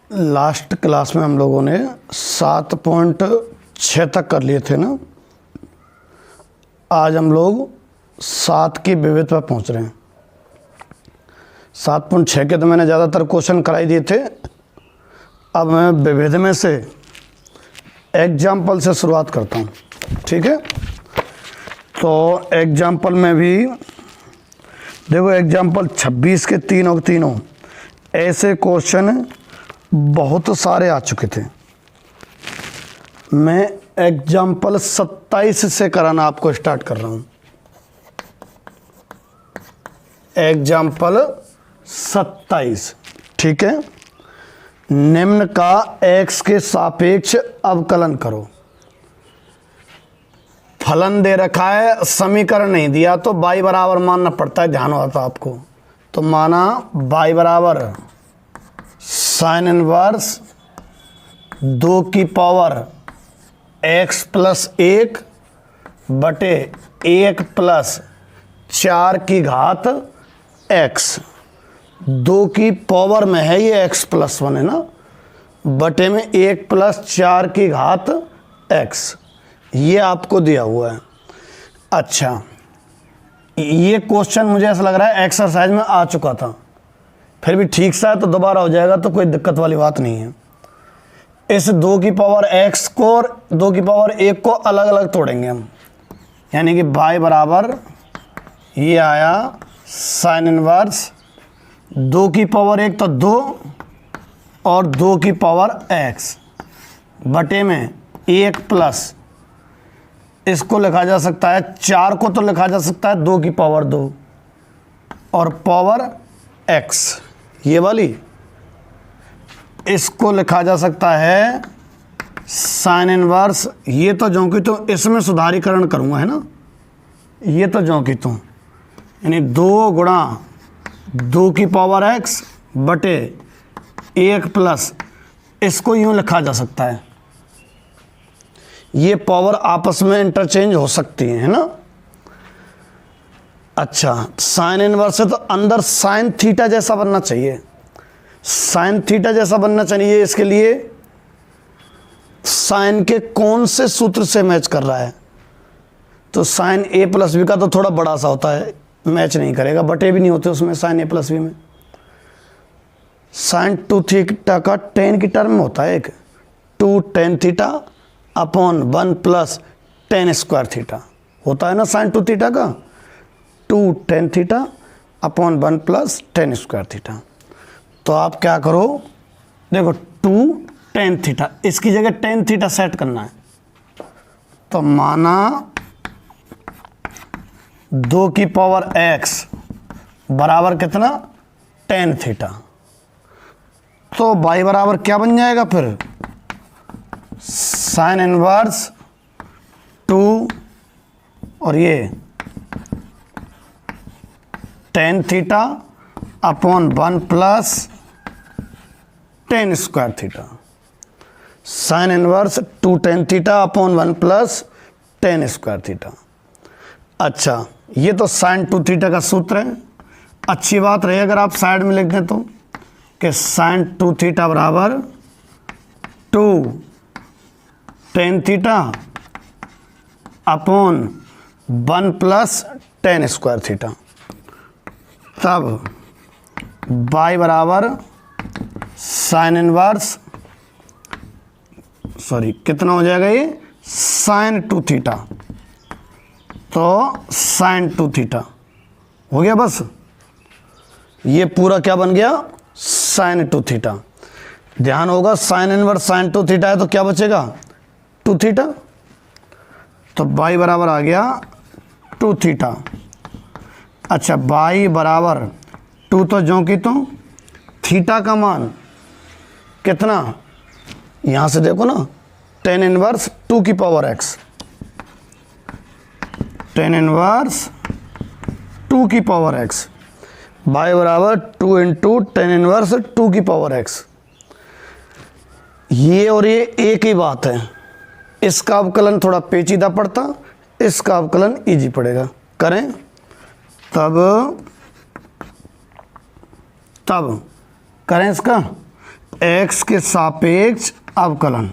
Last class में हम लोगों ने 7.6 तक कर लिए थे ना। आज हम लोग 7 की विविध पर पहुंच रहे हैं। 7.6 के तो मैंने ज़्यादातर क्वेश्चन कराई दिए थे। अब मैं विविध में से एग्जाम्पल से शुरुआत करता हूँ, ठीक है। तो एग्जाम्पल में भी देखो, एग्जाम्पल 26 के तीनों ऐसे क्वेश्चन बहुत सारे आ चुके थे। मैं एग्जाम्पल 27 से कराना आपको स्टार्ट कर रहा हूँ। एग्जाम्पल 27, ठीक है। निम्न का x के सापेक्ष अवकलन करो। फलन दे रखा है, समीकरण नहीं दिया, तो y बराबर मानना पड़ता है, ध्यान होता आपको। तो माना y बराबर साइन इनवर्स 2 की पावर x प्लस 1 बटे 1 प्लस 4 की घात x। 2 की पावर में है ये x प्लस 1 है ना, बटे में 1 प्लस 4 की घात x, ये आपको दिया हुआ है। अच्छा, ये क्वेश्चन मुझे ऐसा लग रहा है एक्सरसाइज में आ चुका था, फिर भी ठीक सा है तो दोबारा हो जाएगा, तो कोई दिक्कत वाली बात नहीं है। इस 2 की पावर x को और 2 की पावर 1 को अलग अलग तोड़ेंगे हम, यानी कि y बराबर ये आया साइन इनवर्स 2 की पावर 1 तो 2 और 2 की पावर x बटे में 1 प्लस, इसको लिखा जा सकता है 4 को तो लिखा जा सकता है 2 की पावर 2 और पावर x, ये वाली इसको लिखा जा सकता है साइन इनवर्स, ये तो जो कि तो इसमें सुधारीकरण करूंगा, है ना। ये तो जो कि तो यानी 2 गुणा 2 की पावर x बटे 1 प्लस, इसको यूं लिखा जा सकता है। ये पावर आपस में इंटरचेंज हो सकती है ना। अच्छा, साइन इनवर्स से तो अंदर साइन थीटा जैसा बनना चाहिए, साइन थीटा जैसा बनना चाहिए। इसके लिए साइन के कौन से सूत्र से मैच कर रहा है, तो साइन ए प्लस बी का तो थोड़ा बड़ा सा होता है, मैच नहीं करेगा, बटे भी नहीं होते उसमें साइन ए प्लस बी में। साइन 2 थीटा का टेन की टर्म में होता है एक 2 tan theta upon 1 plus ten square theta होता है ना, साइन 2 थीटा का 2 tan theta upon 1 plus ten square theta. तो आप क्या करो, देखो 2 टेन थीटा, इसकी जगह टेन थीटा सेट करना है। तो माना 2 की पावर x बराबर कितना, टेन थीटा। तो y बराबर क्या बन जाएगा फिर, साइन इनवर्स 2 और ये tan theta upon 1 plus ten square theta. Sine inverse 2 tan theta upon 1 plus ten square theta. अच्छा, ये तो साइन 2 थीटा का सूत्र है। अच्छी बात रही अगर आप साइड में लिख दें तो, कि साइन 2 थीटा बराबर 2 tan theta upon 1 plus ten square theta. तब y बराबर साइन इनवर्स, सॉरी कितना हो जाएगा ये, साइन 2 थीटा। तो साइन 2 थीटा हो गया, बस ये पूरा क्या बन गया, साइन 2 थीटा। ध्यान होगा साइन इनवर्स साइन 2 थीटा है तो क्या बचेगा, 2 थीटा। तो y बराबर आ गया 2 थीटा। अच्छा, y बराबर 2 तो जो कि तो थीटा का मान कितना, यहाँ से देखो ना, टेन इनवर्स 2 की पावर x, टेन इनवर्स 2 की पावर x, y बराबर 2 इंटू टेन इनवर्स 2 की पावर x। ये और ये एक ही बात है, इसका अवकलन थोड़ा पेचीदा पड़ता, इसका अवकलन इजी पड़ेगा। करें तब करें इसका एक्स के सापेक्ष अवकलन।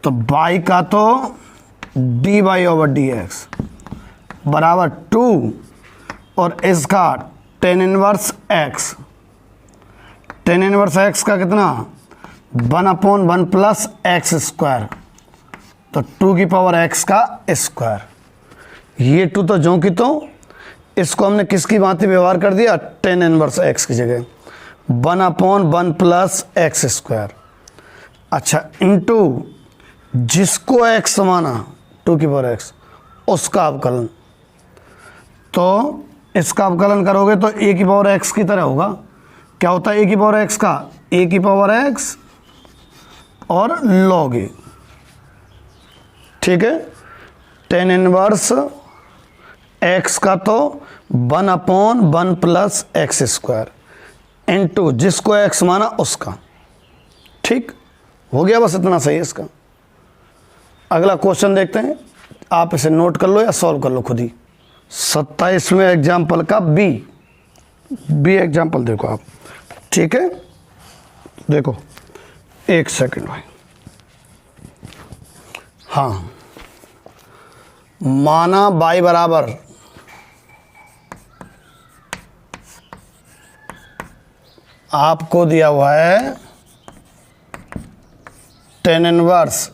तो y का तो dy ओवर डी एक्स बराबर 2 और इसका tan inverse x. Tan inverse x का कितना 1/1 प्लस एक्स स्क्वायर, तो 2 की पावर एक्स का स्क्वायर। ये 2 तो जो कि तो इसको हमने किसकी भांति व्यवहार कर दिया, टेन इनवर्स एक्स की जगह 1/1 प्लस एक्स स्क्वायर। अच्छा इंटू जिसको एक्स माना 2 की पावर एक्स उसका अवकलन। तो इसका अवकलन करोगे तो ए की पावर एक्स की तरह होगा। क्या होता है ए की पावर एक्स का, ए की पावर एक्स और log ए, ठीक है। टेन इनवर्स एक्स का तो 1/1 प्लस एक्स स्क्वायर इंटू जिसको एक्स माना उसका। ठीक हो गया, बस इतना सही है इसका। अगला क्वेश्चन देखते हैं, आप इसे नोट कर लो या सॉल्व कर लो खुद ही। 27वें एग्जाम्पल का बी एग्जाम्पल देखो आप, ठीक है। देखो एक सेकंड भाई, हाँ, माना y बराबर आपको दिया हुआ है टेन इनवर्स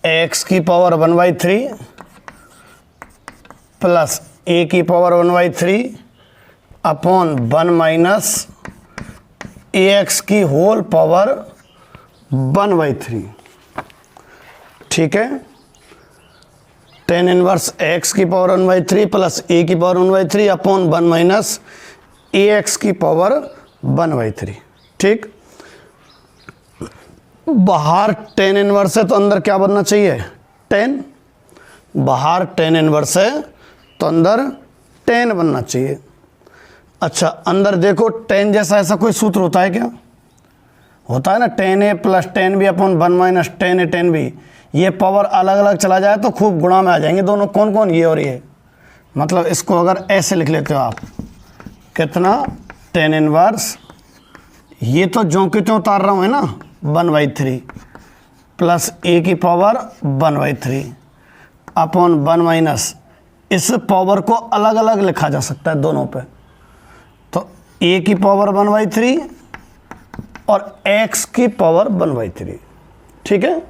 एक्स की पावर 1/3 प्लस ए की पावर 1/3 अपॉन 1 माइनस ए एक्स की होल पावर 1/3, ठीक है। टेन इनवर्स एक्स की पावर 1/3 प्लस ए की पावर 1/3 अपॉन 1 माइनस ए एक्स की पावर 1/3, ठीक। बाहर टेन इनवर्स है तो अंदर क्या बनना चाहिए, 10। बाहर टेन इनवर्स है तो अंदर 10 बनना चाहिए। अच्छा अंदर देखो 10 जैसा ऐसा कोई सूत्र होता है क्या, होता है ना, 10a plus 10b upon 1 minus 10a 10b। ये पावर अलग अलग चला जाए तो खूब गुणा में आ जाएंगे दोनों, कौन कौन, ये और ये। मतलब इसको अगर ऐसे लिख लेते हो आप, कितना टेन इनवर्स, ये तो जो कि त्यों उतार रहा हूँ है ना 1/3 प्लस ए की पावर 1/3 अपॉन 1 माइनस, इस पावर को अलग अलग लिखा जा सकता है दोनों पे। तो ए की पावर 1/3 और एक्स की पावर 1/3, ठीक है।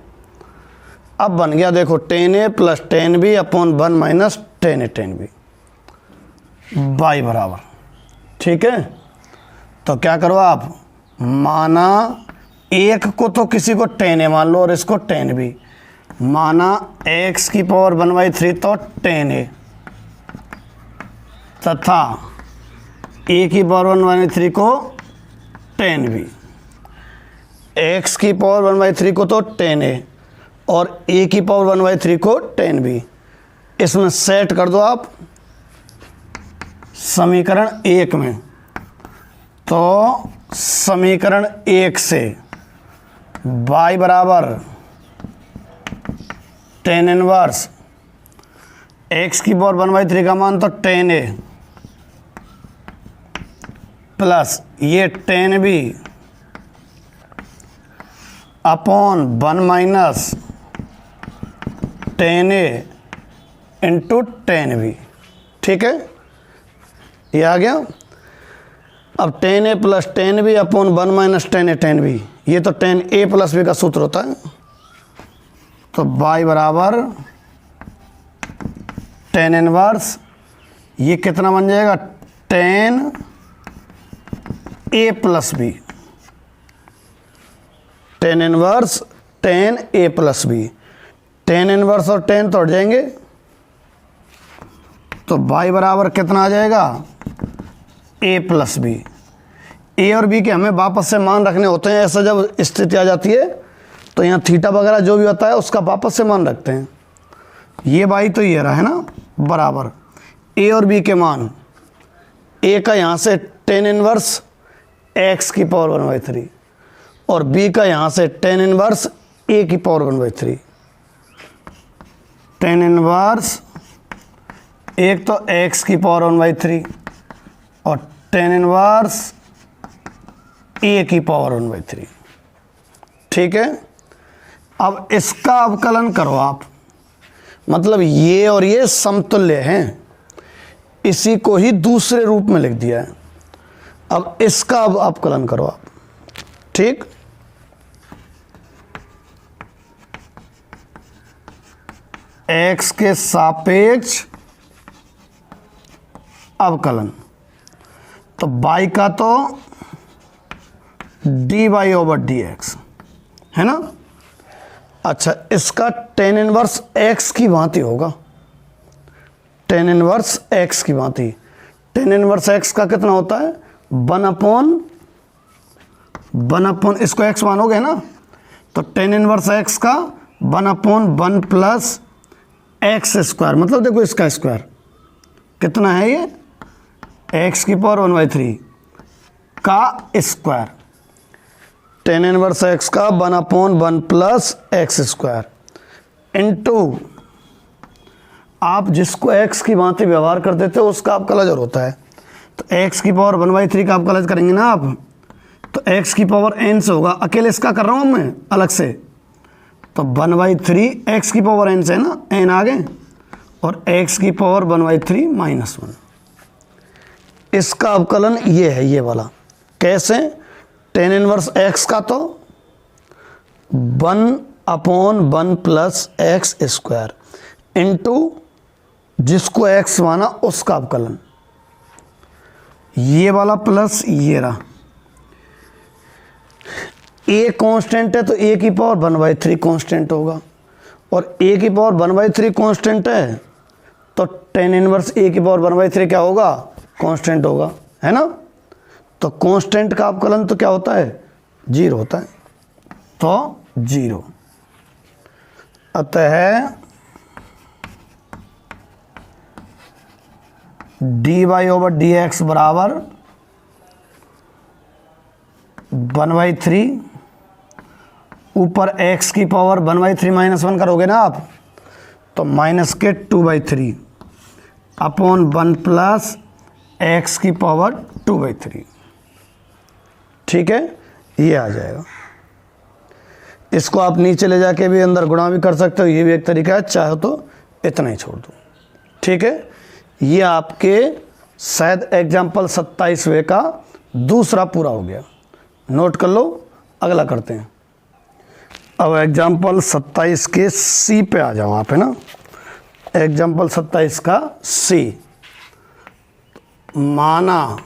अब बन गया देखो 10a plus 10b upon 1 minus 10a 10b y बराबर, ठीक है। तो क्या करो आप, माना एक को तो किसी को 10a मान लो और इसको 10b, माना x की पावर 1/3 तो 10a तथा a की पावर 1/3 को 10b, x की पावर 1/3 को तो 10a और a की पावर 1/3 को 10b। इसमें सेट कर दो आप समीकरण 1 में। तो समीकरण 1 से y बराबर टेन इनवर्स x की पावर 1/3 का मान तो 10a प्लस ये 10b upon 1 minus 10a into 10b, ठीक है। ये आ गया। अब 10a plus 10b upon 1 minus 10a 10b, ये तो 10a प्लस b का सूत्र होता है। तो y बराबर टेन इनवर्स, ये कितना बन जाएगा 10a plus b, tan inverse 10a plus b, tan inverse और 10 तोड़ जाएंगे तो y बराबर कितना आ जाएगा a प्लस बी। ए और बी के हमें वापस से मान रखने होते हैं, ऐसा जब स्थिति आ जाती है तो यहाँ थीटा वगैरह जो भी होता है उसका वापस से मान रखते हैं। ये y तो ये रहा है ना, बराबर a और b के मान, a का यहाँ से टेन इनवर्स x की पावर 1/3 और b का यहाँ से टेन इनवर्स a की पावर 1/3, टेन इनवर्स एक तो एक्स की पावर 1/3 और टेन इनवर्स ए की पावर 1/3। ठीक है, अब इसका अवकलन करो आप, मतलब ये और ये समतुल्य हैं, इसी को ही दूसरे रूप में लिख दिया है। अब इसका अब अवकलन करो आप। ठीक, एक्स के सापेक्ष अवकलन, तो y का तो dy/dx है ना। अच्छा, इसका टेन इनवर्स x की भांति होगा, टेन इनवर्स x की भांति। टेन इनवर्स x का कितना होता है? 1/, इसको x मानोगे ना, तो टेन इनवर्स x का 1/1 प्लस एक्स स्क्वायर, मतलब देखो इसका स्क्वायर कितना है, ये x की पावर 1/3 का स्क्वायर, टेन इनवर्स x का 1/1 प्लस एक्स स्क्वायर इंटू, आप जिसको x की भांति व्यवहार कर देते हो उसका आपका लजर होता है, तो x की पावर 1/3 का आपका लज करेंगे ना आप, तो x की पावर n से होगा। अकेले इसका कर रहा हूँ मैं अलग से, तो 1/3 x की पावर n से है ना, n आ गए, और x की पावर 1/3 -1। इसका अवकलन ये है, ये वाला। कैसे? टेन इनवर्स x का तो 1/1 प्लस एक्स स्क्वायर इंटू जिसको x माना उसका अवकलन, ये वाला प्लस ये रहा। a कांस्टेंट है तो a की पावर 1/3 कांस्टेंट होगा, और a की पावर 1/3 कांस्टेंट है तो टेन इनवर्स a की पावर 1/3 क्या होगा? कांस्टेंट होगा, है ना। तो कांस्टेंट का अवकलन तो क्या होता है? 0 होता है, तो 0। अतः dy/dx बराबर 1/3, ऊपर x की पावर 1/3 -1 करोगे ना आप, तो माइनस के 2/3 अपॉन 1 प्लस एक्स की पावर 2/3। ठीक है, ये आ जाएगा। इसको आप नीचे ले जाके भी अंदर गुणा भी कर सकते हो, ये भी एक तरीका है, चाहे तो इतना ही छोड़ दो। ठीक है, ये आपके शायद एग्जाम्पल 27वें का दूसरा पूरा हो गया, नोट कर लो। अगला करते हैं। अब एग्जाम्पल 27 के सी पे आ जाओ आप, है ना। एग्जाम्पल 27 का सी, माना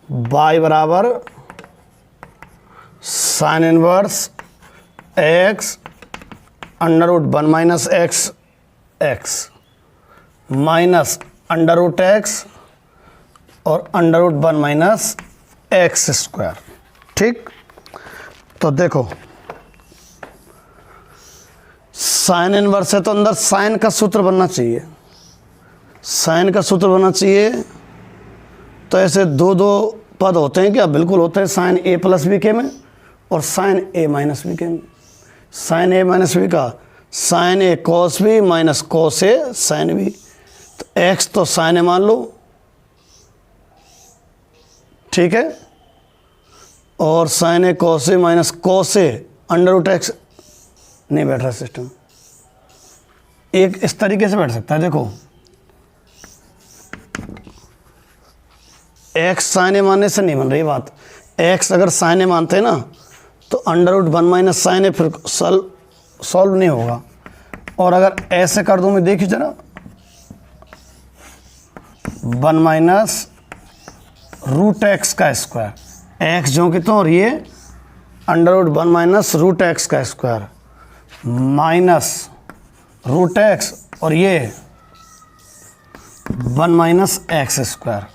y बराबर sine inverse x √1 minus x x minus √x और √1 माइनस एक्स स्क्वायर। ठीक, तो देखो साइन इनवर्स है तो अंदर साइन का सूत्र बनना चाहिए, साइन का सूत्र बनना चाहिए। तो ऐसे दो पद होते हैं क्या? बिल्कुल होते हैं, साइन a प्लस बी के में और साइन a माइनस बी के में। साइन a माइनस बी का sine a cos b minus cos a sine b, तो x तो साइन a मान लो, ठीक है, और sine a cos a minus cos a √x नहीं बैठ रहा सिस्टम। एक इस तरीके से बैठ सकता है, देखो x साइन a मानने से नहीं बन रही बात। x अगर साइन a मानते हैं ना तो √1 माइनस साइन a फिर सॉल्व नहीं होगा। और अगर ऐसे कर दूं मैं, देखिए जरा, 1 माइनस √x का स्क्वायर, x जो कि तो, और ये √1 माइनस √x का स्क्वायर माइनस √x और ये 1 माइनस एक्स स्क्वायर।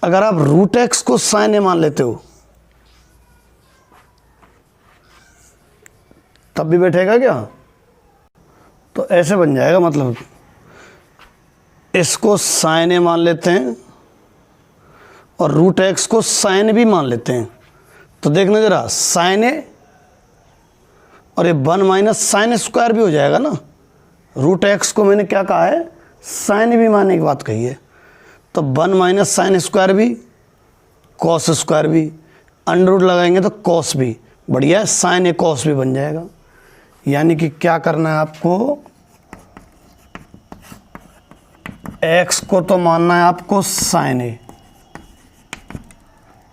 अगर आप √x को साइन a मान लेते हो तब भी बैठेगा क्या? तो ऐसे बन जाएगा, मतलब इसको साइन a मान लेते हैं और √x को साइन भी मान लेते हैं, तो देखना जरा, साइन a और ये 1 माइनस साइन स्क्वायर भी हो जाएगा ना, रूट एक्स को मैंने क्या कहा है, साइन बी मानने की बात कही है। तो 1 minus sine square b cos square b, under root लगाएंगे तो कॉस बी, बढ़िया है, साइन ए कॉस बी बन जाएगा। यानी कि क्या करना है आपको, एक्स को तो मानना है आपको साइन ए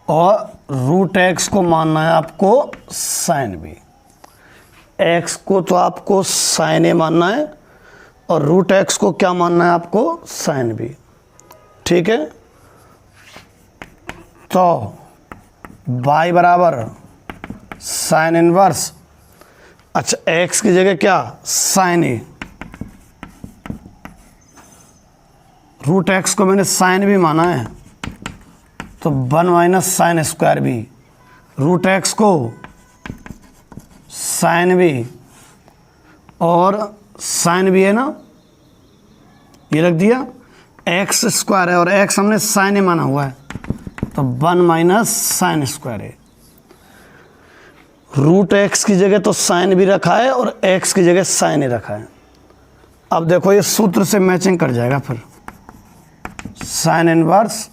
और रूट एक्स को मानना है आपको साइन बी। एक्स को तो आपको साइन ए मानना है और रूट एक्स को क्या मानना है आपको, साइन बी। ठीक है, तो y बराबर साइन इनवर्स, अच्छा x की जगह क्या, साइन ए, रूट एक्स को मैंने साइन भी माना है तो 1 minus sine square b, root x को साइन बी और साइन भी है ना, ये रख दिया, एक्स स्क्वायर है और एक्स हमने साइन ए माना हुआ है तो 1 माइनस साइन स्क्वायर ए। रूट एक्स की जगह तो साइन भी रखा है और एक्स की जगह साइन ए रखा है। अब देखो ये सूत्र से मैचिंग कर जाएगा, फिर साइन इनवर्स,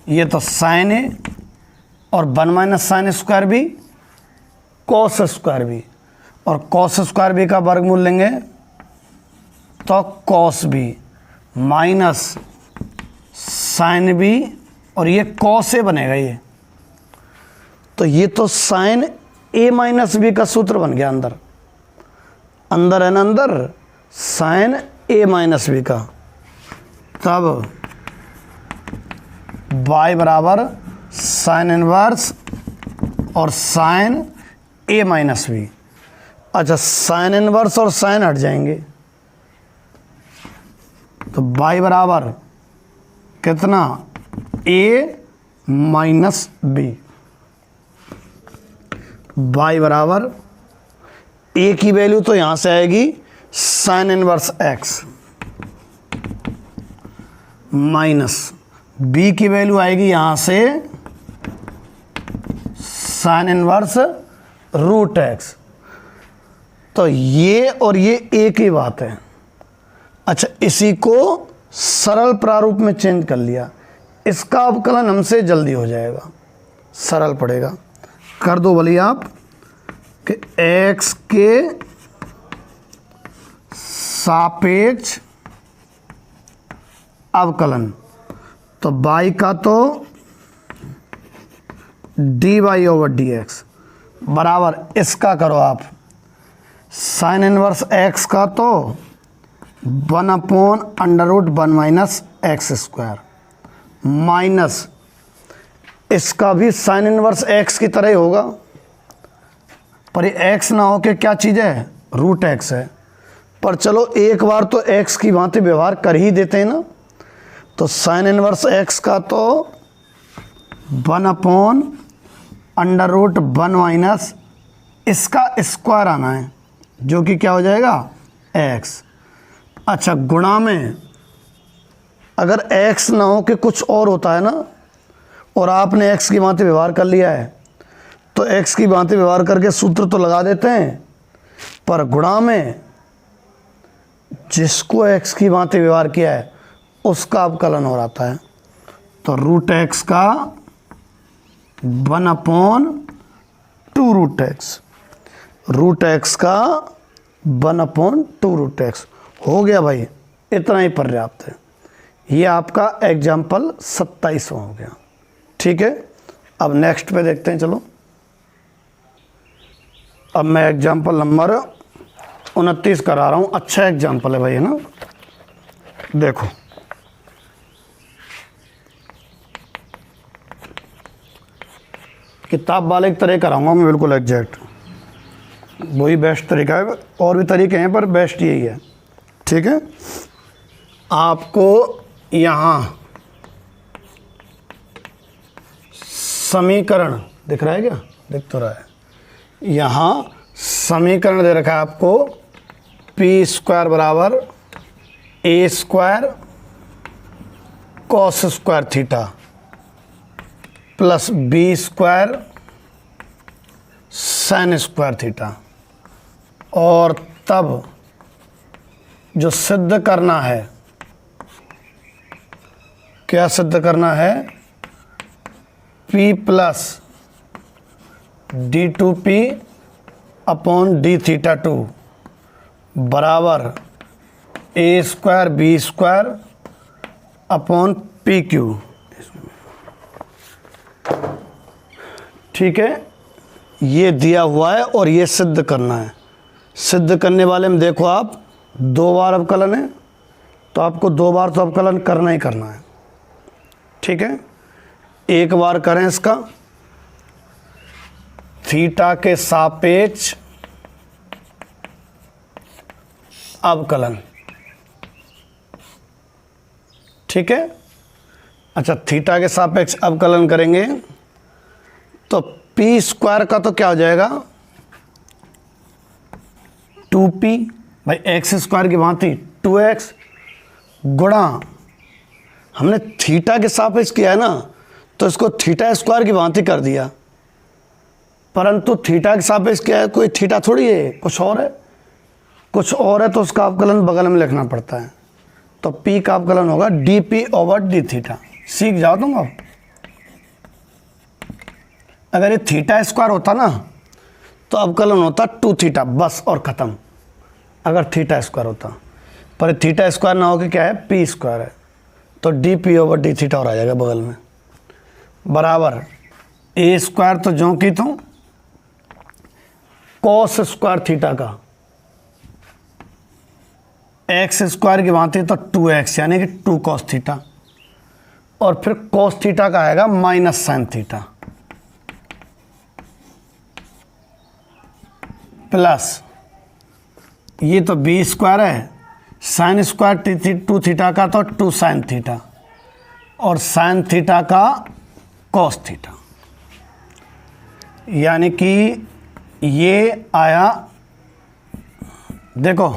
ये तो साइन ए और 1 minus sine square b cos square b, और कॉस स्क्वायर बी का वर्गमूल लेंगे तो cos b minus sine b, और ये कॉस ए बनेगा ये, तो ये तो साइन ए माइनस बी का सूत्र बन गया। अंदर अंदर है ना, अंदर साइन ए माइनस बी का, तब y बराबर साइन इनवर्स और साइन ए माइनस बी। अच्छा साइन इनवर्स और साइन हट जाएंगे तो y बराबर कितना, a माइनस बी। y बराबर a की वैल्यू तो यहाँ से आएगी sine inverse x minus b की वैल्यू आएगी यहाँ से साइन इनवर्स रूट एक्स। तो ये और ये एक ही बात है। अच्छा इसी को सरल प्रारूप में चेंज कर लिया, इसका अवकलन हमसे जल्दी हो जाएगा, सरल पड़ेगा। कर दो बोलिए आप कि x के सापेक्ष अवकलन, तो y का तो dy ओवर dx बराबर, इसका करो आप साइन इनवर्स x का तो 1 upon under root 1 minus x square, minus इसका भी साइन इनवर्स x की तरह ही होगा, पर ये x ना हो के क्या चीज़ है, रूट x है। पर चलो एक बार तो x की भांति व्यवहार कर ही देते हैं ना, तो साइन इनवर्स x का तो 1 अपॉन अंडर रूट 1 माइनस इसका स्क्वायर आना है, जो कि क्या हो जाएगा, x। अच्छा गुणा में अगर x ना हो के कुछ और होता है ना, और आपने x की भांति व्यवहार कर लिया है, तो x की भांति व्यवहार करके सूत्र तो लगा देते हैं, पर गुणा में जिसको x की भांति व्यवहार किया है उसका अवकलन हो जाता है। तो रूट एक्स का 1 upon 2 root x, root x का 1 अपॉन 2 रूट एक्स हो गया भाई, इतना ही पर्याप्त है। ये आपका एग्जाम्पल 27 हो गया। ठीक है, अब नेक्स्ट पे देखते हैं। चलो अब मैं एग्जाम्पल नंबर 29 करा रहा हूँ। अच्छा एग्जाम्पल है भाई, है ना। देखो किताब वाले की तरह कराऊंगा मैं, बिल्कुल एग्जैक्ट वही बेस्ट तरीका है। और भी तरीके हैं पर बेस्ट यही है। ठीक है, आपको यहाँ समीकरण दिख रहा है क्या, दिख तो रहा है। यहाँ समीकरण दे रखा है आपको, पी स्क्वायर बराबर A square cos square theta plus B square sine square theta, और तब जो सिद्ध करना है, क्या सिद्ध करना है, P plus d2p upon d theta 2 बराबर a square b square upon P Q. ठीक है, ये दिया हुआ है और ये सिद्ध करना है। सिद्ध करने वाले में देखो आप 2 बार अवकलन है, तो आपको 2 बार तो अवकलन करना ही करना है। ठीक है, एक बार करें इसका थीटा के सापेक्ष अवकलन। ठीक है, अच्छा थीटा के सापेक्ष अवकलन करेंगे तो पी स्क्वायर का तो क्या हो जाएगा 2p भाई एक्स स्क्वायर की भांति 2x गुणा, हमने थीटा के सापेक्ष किया है ना, तो इसको थीटा स्क्वायर की भांति कर दिया, परंतु थीटा के सापेक्ष क्या है, कोई थीटा थोड़ी है, कुछ और है, कुछ और है, तो उसका अवकलन बगल में लिखना पड़ता है। तो p का अवकलन होगा dp ओवर d थीटा। सीख जाओ तुम अब। अगर ये थीटा स्क्वायर होता ना तो अवकलन होता 2 थीटा, बस और ख़त्म, अगर थीटा स्क्वायर होता। पर थीटा स्क्वायर ना हो के क्या है, p स्क्वायर है, तो dp ओवर d थीटा और आ जाएगा बगल में, बराबर a स्क्वायर तो जो की तो कॉस स्क्वायर थीटा का एक्स स्क्वायर की भांति तो 2x यानी कि 2 कॉस थीटा, और फिर कॉस थीटा का आएगा माइनस साइन थीटा प्लस ये तो बी स्क्वायर है, साइन स्क्वायर 2 थीटा का तो 2 साइन थीटा, और साइन थीटा का कॉस थीटा, यानी कि ये आया देखो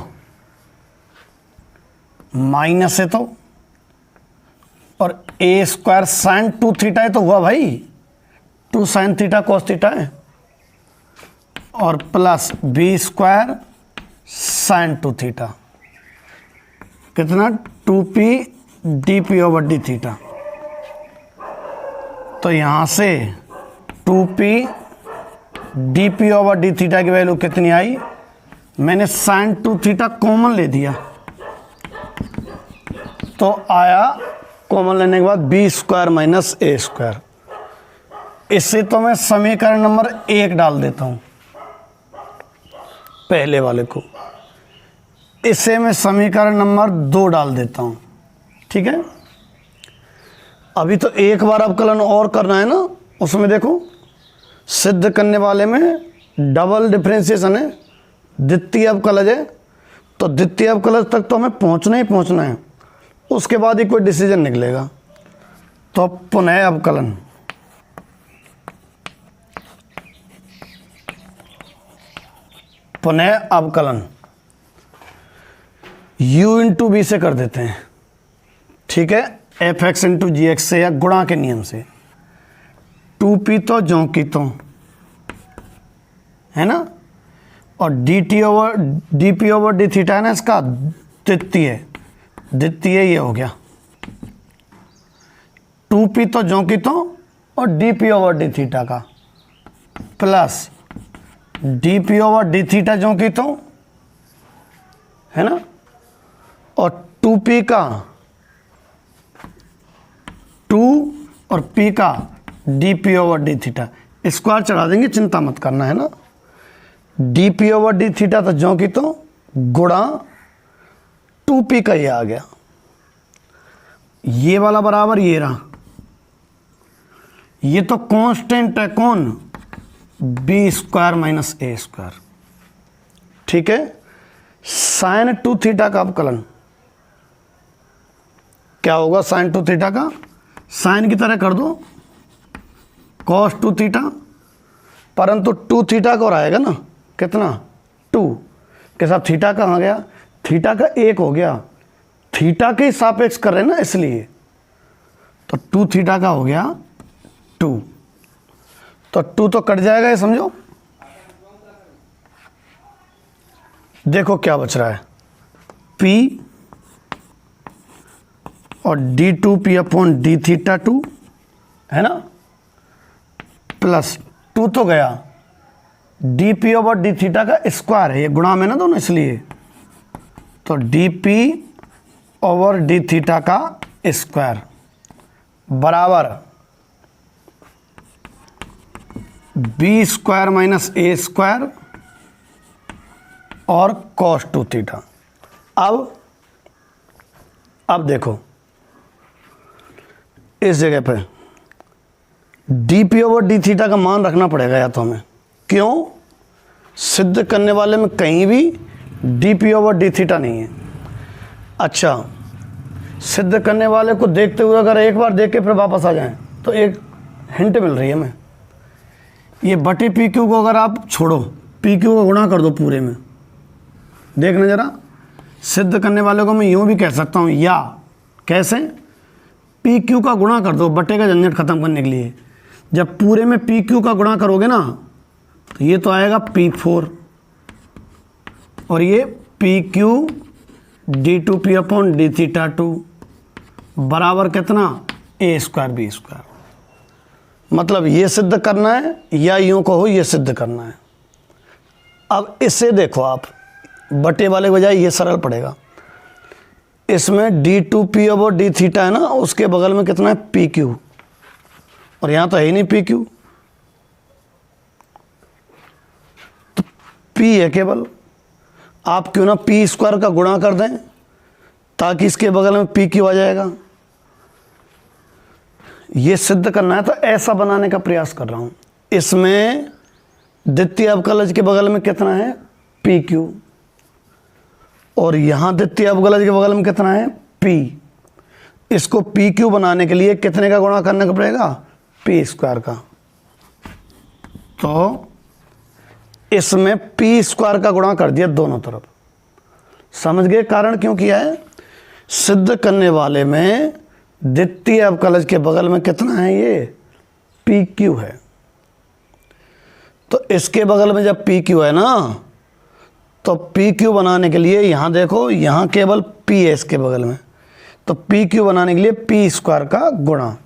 माइनस है तो, और ए स्क्वायर साइन 2 थीटा है तो हुआ भाई 2 साइन थीटा कॉस थीटा है, और plus B square sine 2 theta, कितना 2p dp over d theta. तो यहाँ से 2p dp over d theta की वैल्यू कितनी आई, मैंने साइन 2 थीटा कॉमन ले दिया तो आया, कॉमन लेने के बाद बी स्क्वायर माइनस ए स्क्वायर। इससे तो मैं समीकरण नंबर 1 डाल देता हूँ पहले वाले को, इसे मैं समीकरण नंबर 2 डाल देता हूँ। ठीक है, अभी तो एक बार अवकलन और करना है ना, उसमें देखो सिद्ध करने वाले में डबल डिफरेंशिएशन है, द्वितीय अवकलज है, तो द्वितीय अवकलज तक तो हमें पहुँचना ही पहुँचना है, उसके बाद ही कोई डिसीजन निकलेगा। तो पुनः अवकलन, पुनः अवकलन u इंटू बी से कर देते हैं। ठीक है, एफ एक्स इंटू जी एक्स से या गुणा के नियम से, 2p तो ज्यों की तो है ना, और dt over dp over d theta है ना, इसका द्वितीय ये हो गया, 2p तो ज्यों की तो और dp ओवर d थीटा का plus dp over d theta ज्यों की तो है ना, और 2p का 2 और p का dp over d theta, square चढ़ा देंगे, चिंता मत करना है ना। dp ओवर d थीटा तो ज्यों की तो गुणा 2p का ये आ गया, ये वाला बराबर ये रहा, ये तो कांस्टेंट है कौन, बी स्क्वायर माइनस ए स्क्वायर। ठीक है, साइन 2 थीटा का अवकलन क्या होगा, साइन 2 थीटा का साइन की तरह कर दो कॉस 2 थीटा, परंतु 2 थीटा का और आएगा ना, कितना 2 के साथ थीटा कहाँ गया, थीटा का 1 हो गया, थीटा के सापेक्ष कर रहे हैं ना इसलिए, तो 2 थीटा का हो गया 2, तो 2 तो कट जाएगा, ये समझो। देखो क्या बच रहा है, P और d2p अपॉन डी थीटा 2 है ना, प्लस 2 तो गया, dp ओवर डी थीटा का स्क्वायर है, ये गुणा में ना दोनों, इसलिए तो dp ओवर डी थीटा का स्क्वायर बराबर बी स्क्वायर माइनस ए स्क्वायर और कॉस 2 थीटा। अब देखो इस जगह पे dp ओवर डी थीटा का मान रखना पड़ेगा या तो हमें, क्यों, सिद्ध करने वाले में कहीं भी dp ओवर डी थीटा नहीं है। अच्छा, सिद्ध करने वाले को देखते हुए अगर एक बार देख के फिर वापस आ जाएं तो एक हिंट मिल रही है हमें, ये बटे पी क्यू को अगर आप छोड़ो, पी क्यू को गुणा कर दो पूरे में, देखना जरा, सिद्ध करने वाले को मैं यूँ भी कह सकता हूँ, या कैसे, पी क्यू का गुणा कर दो बटे का झंझट खत्म करने के लिए। जब पूरे में पी क्यू का गुणा करोगे ना तो ये तो आएगा P4 और ये P Q d2p upon D theta 2 बराबर कितना, ए स्क्वायर बी स्क्वायर। मतलब ये सिद्ध करना है या यूँ कहो ये सिद्ध करना है। अब इससे देखो आप, बटे वाले के बजाय ये सरल पड़ेगा, इसमें d2p ओवर डी थीटा है ना, उसके बगल में कितना है पी क्यू, और यहाँ तो है ही नहीं पी क्यू, तो p है केवल, आप क्यों ना पी स्क्वायर का गुणा कर दें ताकि इसके बगल में पी क्यू आ जाएगा। ये सिद्ध करना है तो ऐसा बनाने का प्रयास कर रहा हूँ। इसमें द्वितीय अवकलज के बगल में कितना है पी क्यू, और यहाँ द्वितीय अवकलज के बगल में कितना है p। इसको पी क्यू बनाने के लिए कितने का गुणा करने का पड़ेगा, पी स्क्वायर का। तो इसमें पी स्क्वायर का गुणा कर दिया दोनों तरफ। समझ गए कारण क्यों किया है, सिद्ध करने वाले में द्वितीय अवकलज के बगल में कितना है, ये पी क्यू है। तो इसके बगल में जब पी क्यू है ना, तो पी क्यू बनाने के लिए यहाँ देखो, यहाँ केवल पी है इसके बगल में, तो पी क्यू बनाने के लिए पी स्क्वायर का गुणा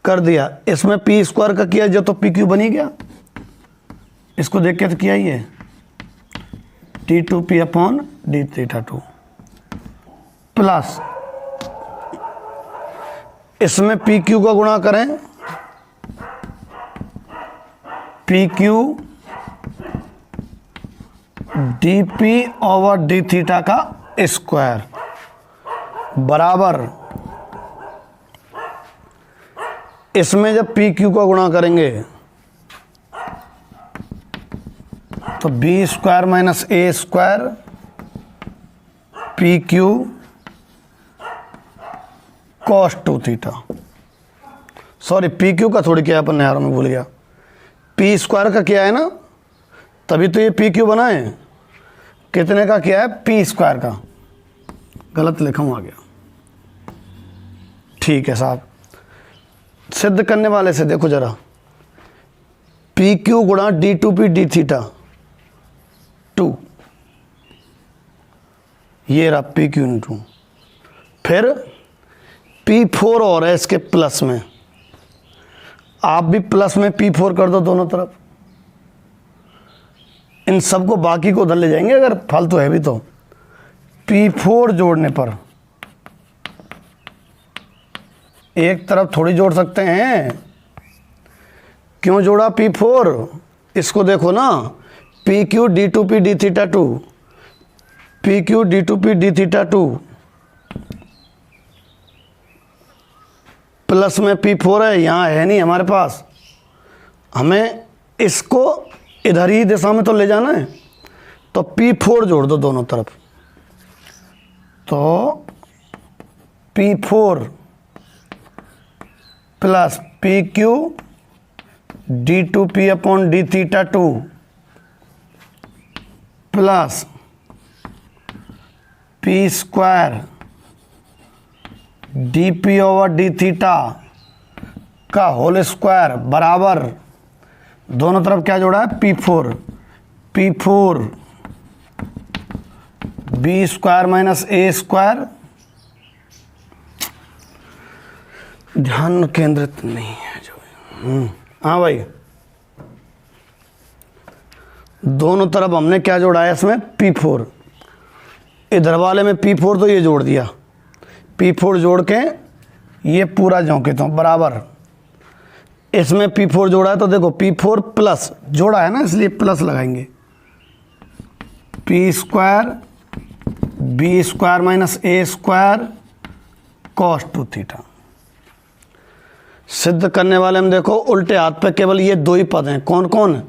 कर दिया। इसमें पी स्क्वायर का किया जो, तो पी क्यू बनी गया। इसको देख के तो किया ही है, d2p upon D theta 2 plus इसमें पी क्यू का गुणा करें, P Q dp over D theta का स्क्वायर बराबर, इसमें जब पी क्यू का गुणा करेंगे तो बी स्क्वायर माइनस ए square P Q cos 2 theta. Sorry, P Q का थोड़ी क्या अपन नहरों में भूल गया, पी स्क्वायर का क्या है ना, तभी तो ये पी क्यू बना है। कितने का किया है, पी स्क्वायर का, गलत लिखा हूँ आ गया। ठीक है साहब, सिद्ध करने वाले से देखो जरा, पी क्यू गुणा d2p डी थीटा 2, ये रहा पी क्यू इंटू, फिर P4 और है इसके प्लस में, आप भी प्लस में P4 कर दो दोनों तरफ। इन सबको बाकी को उधर ले जाएंगे अगर फालतू है भी तो। P4 जोड़ने पर एक तरफ थोड़ी जोड़ सकते हैं, क्यों जोड़ा P4, इसको देखो ना, P Q d2p D theta 2, P Q d2p D theta 2 plus में P4 है, यहाँ है नहीं हमारे पास, हमें इसको इधर ही दिशा में तो ले जाना है, तो P4 जोड़ दो दोनों तरफ, तो P4 plus P Q d2p upon D theta 2 plus P square dp over D theta का होल स्क्वायर बराबर, दोनों तरफ क्या जोड़ा है P4, बी स्क्वायर माइनस ए स्क्वायर, ध्यान केंद्रित नहीं है जो। हाँ भाई, दोनों तरफ हमने क्या जोड़ा है इसमें, P4। इधर वाले में P4 तो ये जोड़ दिया, P4 जोड़ के ये पूरा जोड़ता हूँ बराबर, इसमें P4 जोड़ा है तो देखो P4 प्लस जोड़ा है ना, इसलिए प्लस लगाएंगे, P square B square minus ए स्क्वायर कॉस 2 थीटा। सिद्ध करने वाले में देखो उल्टे हाथ पे केवल ये दो ही पद हैं, कौन कौन,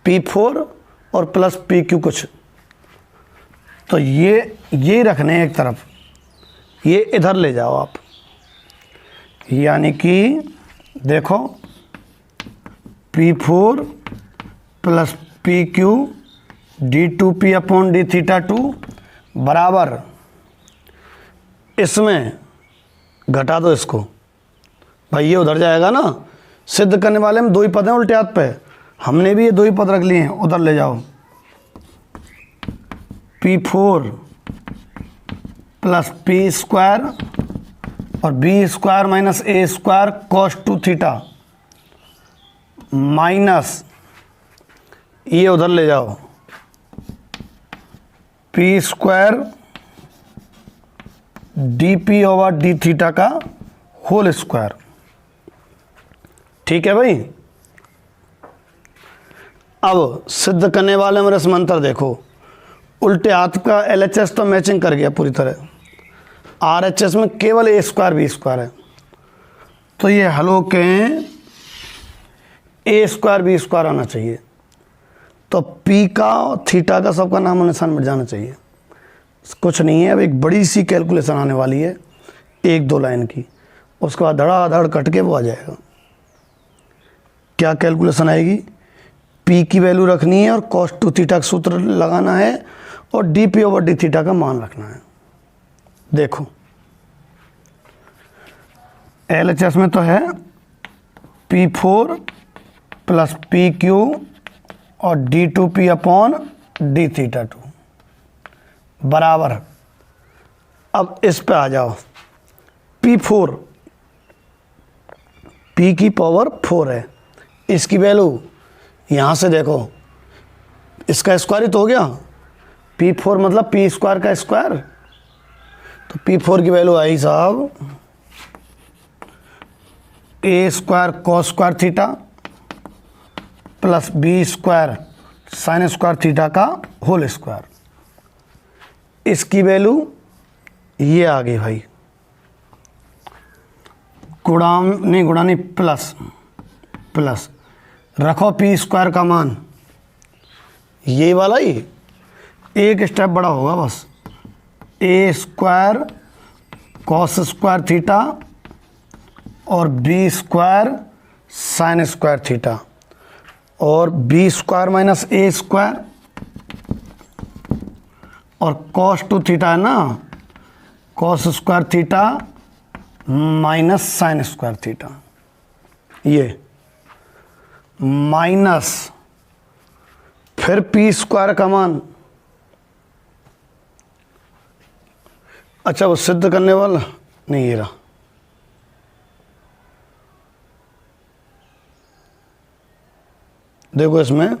P4 और प्लस PQ कुछ, तो ये रखने हैं एक तरफ, ये इधर ले जाओ आप, यानी कि देखो P4 plus PQ d2P upon d theta 2 बराबर, इसमें घटा दो इसको भाई, ये उधर जाएगा ना। सिद्ध करने वाले में दो ही पद हैं उल्टे हाथ पे, हमने भी ये दो ही पद रख लिए हैं, उधर ले जाओ, P4 प्लस P स्क्वायर और बी स्क्वायर माइनस ए स्क्वायर कॉस 2 थीटा माइनस, ये उधर ले जाओ, P square dP over D theta का होल स्क्वायर। ठीक है भाई। अब सिद्ध करने वाले में रसमंतर देखो, उल्टे हाथ का LHS तो मैचिंग कर गया पूरी तरह, RHS में केवल ए स्क्वायर बी स्क्वायर है, तो ये हल हो के ए स्क्वायर बी स्क्वायर आना चाहिए, तो P का और थीटा का सबका नाम और निशान मिट जाना चाहिए। कुछ नहीं है, अब एक बड़ी सी कैलकुलेशन आने वाली है, 1-2 लाइन की, उसके बाद धड़ाधड़ कट के वो आ जाएगा। क्या कैलकुलेशन आएगी, P की वैल्यू रखनी है और cos 2 थीटा का सूत्र लगाना है और dP ओवर डी थीटा का मान रखना है। देखो LHS में तो है P4 प्लस PQ और d2P अपॉन डी थीटा 2 बराबर, अब इस पे आ जाओ, P4 P की पावर 4 है, इसकी वैल्यू यहाँ से देखो, इसका स्क्वायर ही तो हो गया, P4 मतलब P स्क्वायर का स्क्वायर, तो P4 की वैल्यू आई साहब A square cos square theta plus B square sine square theta का होल स्क्वायर, इसकी वैल्यू ये आ गई भाई, गुणा नहीं प्लस रखो P स्क्वायर का मान, ये वाला ही एक स्टेप बड़ा होगा बस, a square cos square theta और b square sine square theta और बी स्क्वायर माइनस ए स्क्वायर और कॉस 2 थीटा है ना, cos square theta minus sine square theta, ये माइनस फिर P स्क्वायर का मान, अच्छा वो सिद्ध करने वाला नहीं, ये रहा, देखो इसमें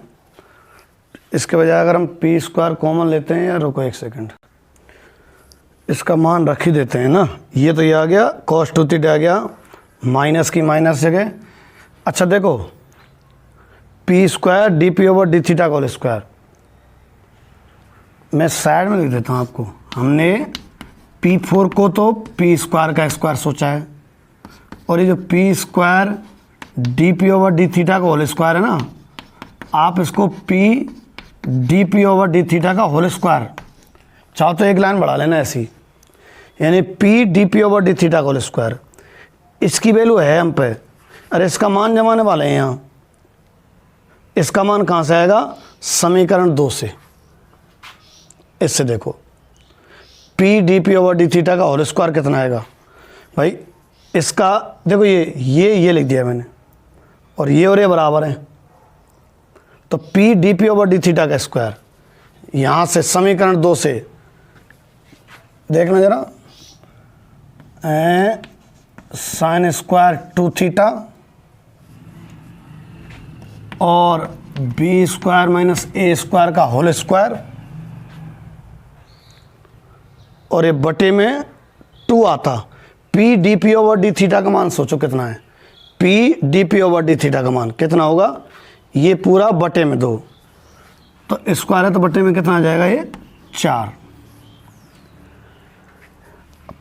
इसके बजाय अगर हम P स्क्वायर कॉमन लेते हैं, या रुको एक सेकंड, इसका मान रख ही देते हैं ना, ये तो ये आ गया cos 2 थीटा आ गया, माइनस की माइनस जगह, अच्छा देखो P square dP over D theta का होल स्क्वायर, मैं साइड में लिख देता हूँ आपको, हमने P4 को तो P स्क्वायर का स्क्वायर सोचा है, और ये जो P square dP over D theta का होल स्क्वायर है ना, आप इसको P dP over D theta का होल स्क्वायर चाहो तो एक लाइन बढ़ा लेना ऐसी, यानी P dP over D theta का होल स्क्वायर, इसकी वैल्यू है हम पे, अरे इसका मान जमाने वाले हैं यहाँ, इसका मान कहाँ से आएगा, समीकरण 2 से, इससे देखो P dP over D theta का होल स्क्वायर कितना आएगा भाई, इसका देखो ये लिख दिया मैंने, और ये बराबर है, तो P dP over D theta का स्क्वायर, यहाँ से समीकरण 2 से देखना ज़रा, साइन स्क्वायर 2 थीटा और बी स्क्वायर माइनस ए स्क्वायर का होल स्क्वायर, और ये बटे में 2 आता। P D P over D theta का मान सोचो कितना है, P D P over D theta का मान कितना होगा, ये पूरा बटे में 2, तो स्क्वायर है तो बटे में कितना आ जाएगा, ये 4।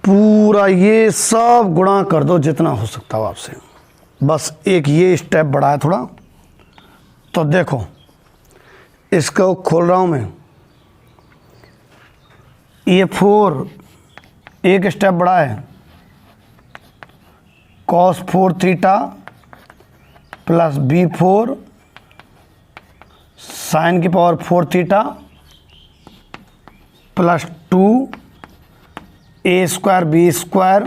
पूरा ये सब गुणा कर दो जितना हो सकता हो आपसे, बस एक ये स्टेप बढ़ा है थोड़ा। तो देखो इसको खोल रहा हूँ मैं, ये 4 एक स्टेप बढ़ा है, cos 4 theta plus b4 sine की power 4 theta plus 2 A square B square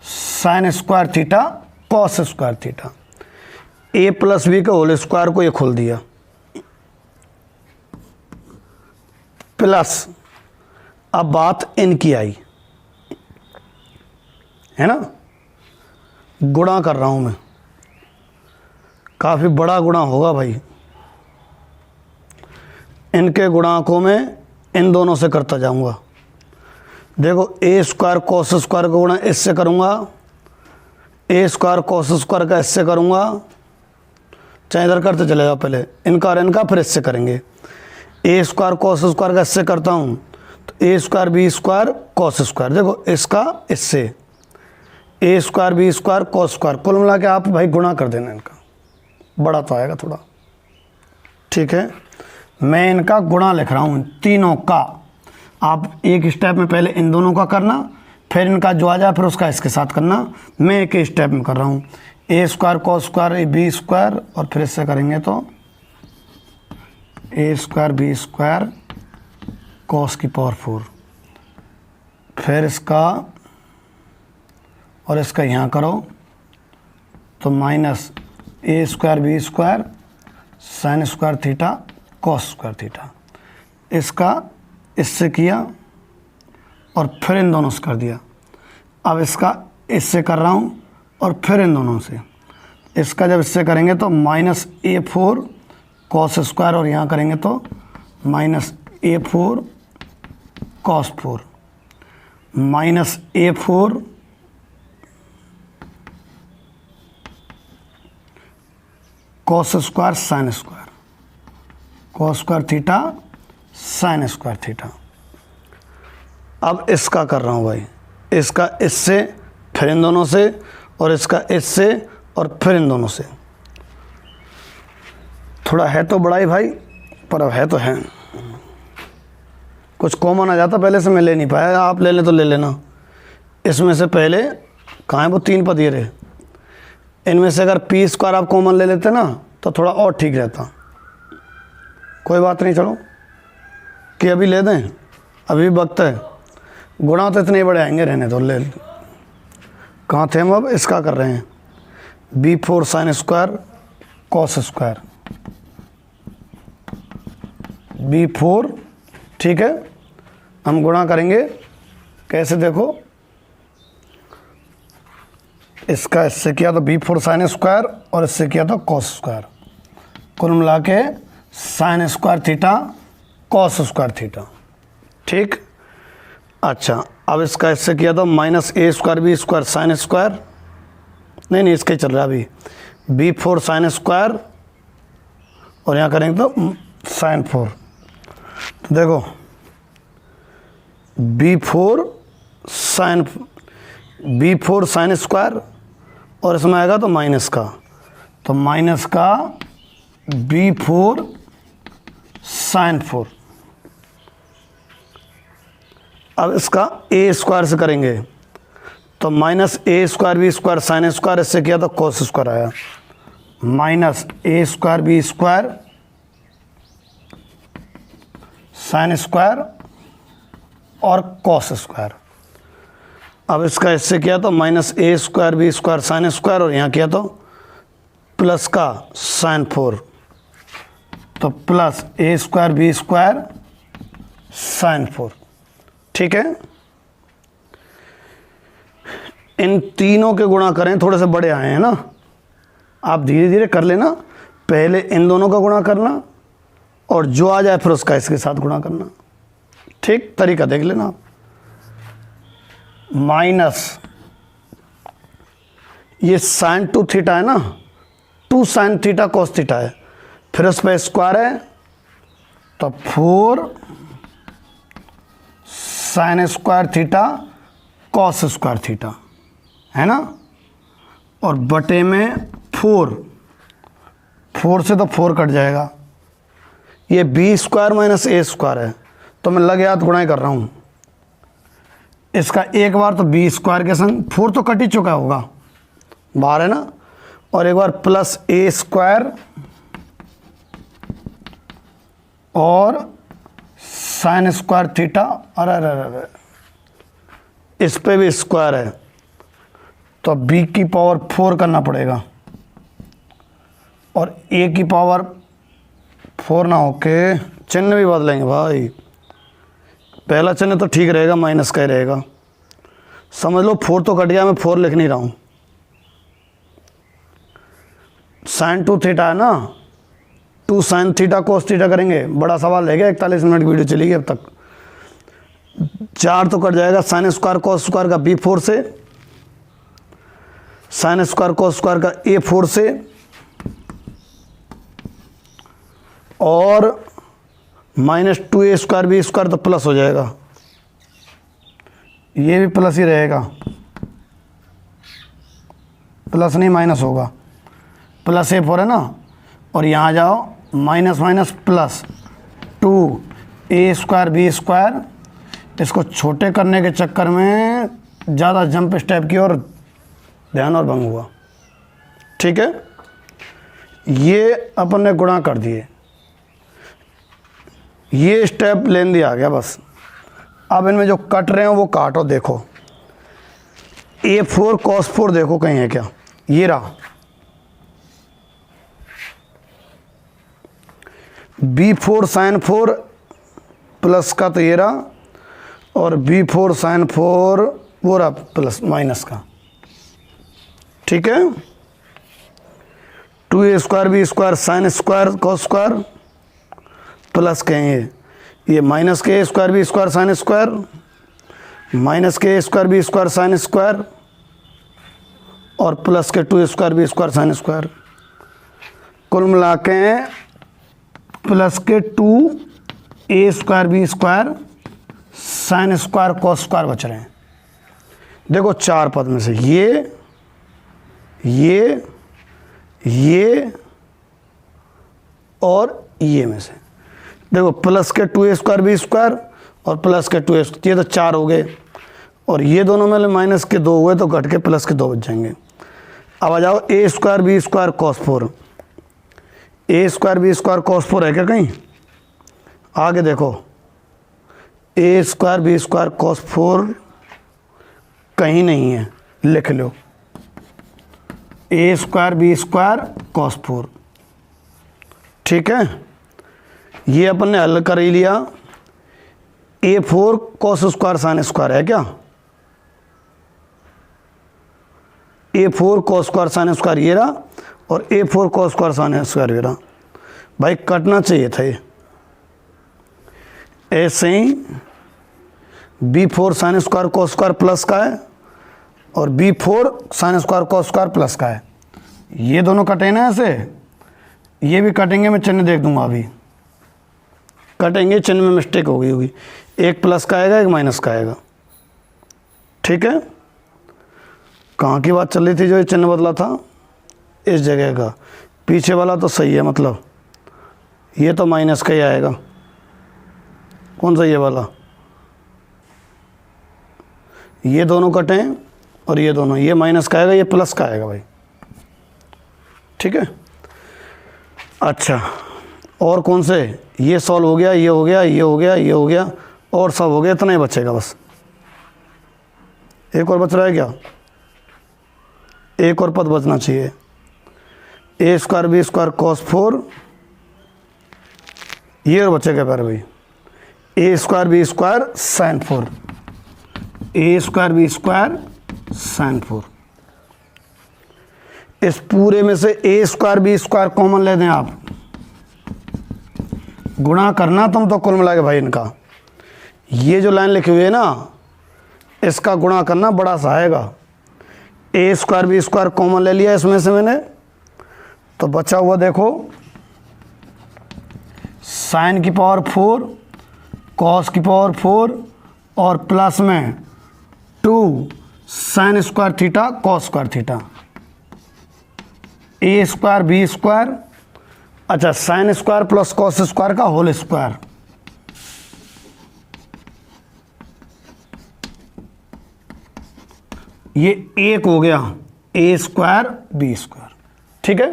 sine square theta cos square theta, A plus B का होल स्क्वायर को ये खोल दिया, प्लस अब बात इनकी आई है ना, गुणा कर रहा हूं मैं, काफ़ी बड़ा गुणा होगा भाई। इनके गुणांकों में इन दोनों से करता जाऊंगा। देखो ए स्क्वायर कॉस स्क्वायर का गुणा इससे करूंगा, ए स्क्वायर कॉस स्क्वायर का इससे करूंगा, चाहे इधर करते चले जाओ, पहले इनका और इनका फिर इससे करेंगे। ए स्क्वायर कॉस स्क्वायर का इससे करता हूँ तो A square B square cos square, देखो इसका इससे A square B square cos square, कुल मिला के आप भाई गुणा कर देना इनका, बड़ा तो आएगा थोड़ा, ठीक है। मैं इनका गुणा लिख रहा हूँ तीनों का, आप एक स्टेप में पहले इन दोनों का करना, फिर इनका जो आ जाए फिर उसका इसके साथ करना। मैं एक स्टेप में कर रहा हूँ, A square cos square A B square, और फिर इससे करेंगे तो A square B square cos की पावर 4, फिर इसका और इसका यहाँ करो तो माइनस ए square B square sine square theta cos square theta, इसका इससे किया और फिर इन दोनों से कर दिया। अब इसका इससे कर रहा हूँ और फिर इन दोनों से, इसका जब इससे करेंगे तो माइनस A4 कॉस स्क्वायर, और यहाँ करेंगे तो minus A4 cos 4 minus A4 cos square sine square cos square theta sine square theta. अब इसका कर रहा हूँ भाई, इसका इससे फिर इन दोनों से, और इसका इससे और फिर इन दोनों से। थोड़ा है तो बड़ा ही भाई, पर अब है तो है, कुछ कॉमन आ जाता पहले से मैं ले नहीं पाया, आप ले लें तो ले लेना। इसमें से पहले कहाँ है वो 3 पद ये रहे, इनमें से अगर पी स्क्वायर आप कॉमन ले लेते ना तो थोड़ा और ठीक रहता। कोई बात नहीं, चलो कि अभी ले दें, अभी वक्त है, गुणा तो इतने बड़े आएंगे, रहने दो, ले। कहाँ थे हम, अब इसका कर रहे हैं B4 sign square cos square B4, ठीक है। हम गुणा करेंगे कैसे, देखो इसका इससे किया तो B4 साइन स्क्वायर और इससे किया तो कॉस स्क्वायर, कुल मिला के sine square theta cos square theta, ठीक। अच्छा, अब इसका इससे किया तो माइनस ए square B square sine square, नहीं इसके चल रहा है अभी B4 साइन स्क्वायर, और यहाँ करेंगे तो साइन 4। तो देखो B4 साइन स्क्वायर, और इसमें आएगा तो माइनस का, तो माइनस का B4 साइन 4। अब इसका ए स्क्वायर से करेंगे तो माइनस ए square B square sine square, इससे किया तो कॉस स्क्वायर आया, माइनस ए square B square sine square और कॉस स्क्वायर। अब इसका इससे किया तो माइनस ए square B square sine square, और यहाँ किया तो प्लस का साइन 4, तो plus A square B square sine 4, ठीक है, इन तीनों के गुणा करें, थोड़े से बड़े आए हैं ना, आप धीरे धीरे कर लेना, पहले इन दोनों का गुणा करना और जो आ जाए फिर उसका इसके साथ गुणा करना। ठीक, तरीका देख लेना आप। माइनस ये साइन 2 थीटा है ना, 2 साइन थीटा कॉस थीटा है, फिर उस पर स्क्वायर है तो 4 sign square theta cos square theta है ना, और बटे में 4 से तो 4 कट जाएगा, ये बी स्क्वायर माइनस ए स्क्वायर है, तो मैं लगे हाथ गुणा ही कर रहा हूँ इसका। एक बार तो बी स्क्वायर के संग 4 तो कट ही चुका होगा, बाहर है ना, और एक बार प्लस ए स्क्वायर और साइन स्क्वायर थीटा, अरे अरे अरे इस पे भी स्क्वायर है तो b की पावर 4 करना पड़ेगा और a की पावर 4 ना होके चिन्ह भी बदलेंगे भाई। पहला चिन्ह तो ठीक रहेगा, माइनस का ही रहेगा, समझ लो 4 तो कट गया, मैं 4 लिख नहीं रहा हूँ। साइन 2 थीटा है ना, 2 साइन थीटा कोस थीटा करेंगे, बड़ा सवाल रहेगा, 41 मिनट की वीडियो चलेगी अब तक। 4 तो कट जाएगा, साइन स्क्वायर कोस स्क्वायर का b4 से, साइन स्क्वायर कोस स्क्वायर का a4 से, और minus 2a square B square तो प्लस हो जाएगा, ये भी प्लस ही रहेगा, प्लस नहीं माइनस होगा, प्लस a4 है ना, और यहाँ जाओ minus minus plus 2a square B square. इसको छोटे करने के चक्कर में ज़्यादा जंप स्टेप की और ध्यान और भंग हुआ। ठीक है, ये अपन ने गुणा कर दिए, ये स्टेप लेन दिया गया बस। अब इनमें जो कट रहे हो वो काटो, देखो a4 cos 4 देखो कहीं है क्या, ये रहा, b4 sin 4 प्लस का तो ये रहा, और b4 sin 4 वो रहा प्लस माइनस का। ठीक है, 2a square B square sine square cos square plus कहेंगे ये माइनस के square B square sine square, minus के square B square sine square, और प्लस के 2 square B square sine square, कुल मिला के प्लस के 2a square B square sine square cos square बच रहे हैं। देखो 4 पद में से ये और ये में से देखो प्लस के 2a स्क्वायर बी स्क्वायर और प्लस के 2a, ये तो 4 हो गए, और ये दोनों में माइनस के 2 हुए तो घट के प्लस के 2 बच जाएंगे। अब आ जाओ a square B square cos 4, a square B square cos 4 है क्या कहीं? आगे देखो a square B square cos 4 कहीं नहीं है, लिख लो a square B square cos 4। ठीक है, ये अपन ने हल कर ही लिया। a4 cos square sine square है क्या? a4 cos square sine square ये रहा, और a4 cos square sine square ये रहा। भाई कटना चाहिए था ये, ऐसे ही b4 sign square cos square plus का है और b4 sign square cos square plus का है। ये दोनों कटे ना ऐसे, ये भी कटेंगे, मैं चिन्ह देख दूंगा अभी, कटेंगे, चिन्ह में मिस्टेक हो गई होगी, एक प्लस का आएगा एक माइनस का आएगा। ठीक है, कहाँ की बात चल रही थी जो ये चिन्ह बदला था? इस जगह का, पीछे वाला तो सही है, मतलब ये तो माइनस का ही आएगा। कौन सा? ये वाला। ये दोनों कटें और ये दोनों, ये माइनस का आएगा ये प्लस का आएगा भाई। ठीक है, अच्छा और कौन से? ये सॉल्व हो गया, ये हो गया, ये हो गया, ये हो गया, और सब हो गया, इतना ही बचेगा बस। एक और बच रहा है क्या? एक और पद बचना चाहिए, a square B square cos 4, ये और बचेगा प्यारे भाई, a square B square sine 4। A square B square sine 4। इस पूरे में से a square B square common ले दें आप, गुणा करना तुम तो कुल मिला के भाई इनका, ये जो लाइन लिखी हुई है ना इसका गुणा करना बड़ा सा आएगा। ए स्क्वायर बी स्क्वायर कॉमन ले लिया इसमें से मैंने, तो बचा हुआ देखो साइन की पावर 4 कॉस की पावर 4 और प्लस में 2 sine square theta cos square theta. A square B square, अच्छा sine square plus cos square का होल स्क्वायर, ये एक हो गया ए स्क्वायर बी स्क्वायर। ठीक है,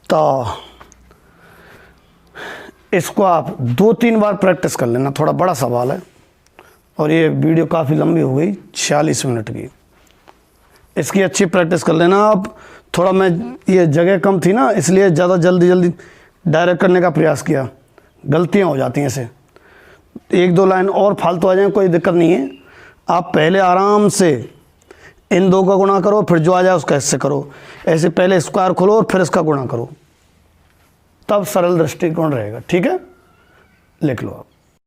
तो इसको आप 2-3 बार प्रैक्टिस कर लेना, थोड़ा बड़ा सवाल है और ये वीडियो काफ़ी लंबी हो गई 46 मिनट की। इसकी अच्छी प्रैक्टिस कर लेना आप। थोड़ा मैं ये जगह कम थी ना इसलिए ज़्यादा जल्दी डायरेक्ट करने का प्रयास किया, गलतियां हो जाती हैं ऐसे, 1-2 लाइन और फालतू आ जाए कोई दिक्कत नहीं है। आप पहले आराम से इन दो का गुणा करो, फिर जो आ जाए उसका इससे करो, ऐसे पहले स्क्वायर खोलो और फिर इसका गुणा करो, तब सरल दृष्टिकोण रहेगा। ठीक है, लिख लो आप।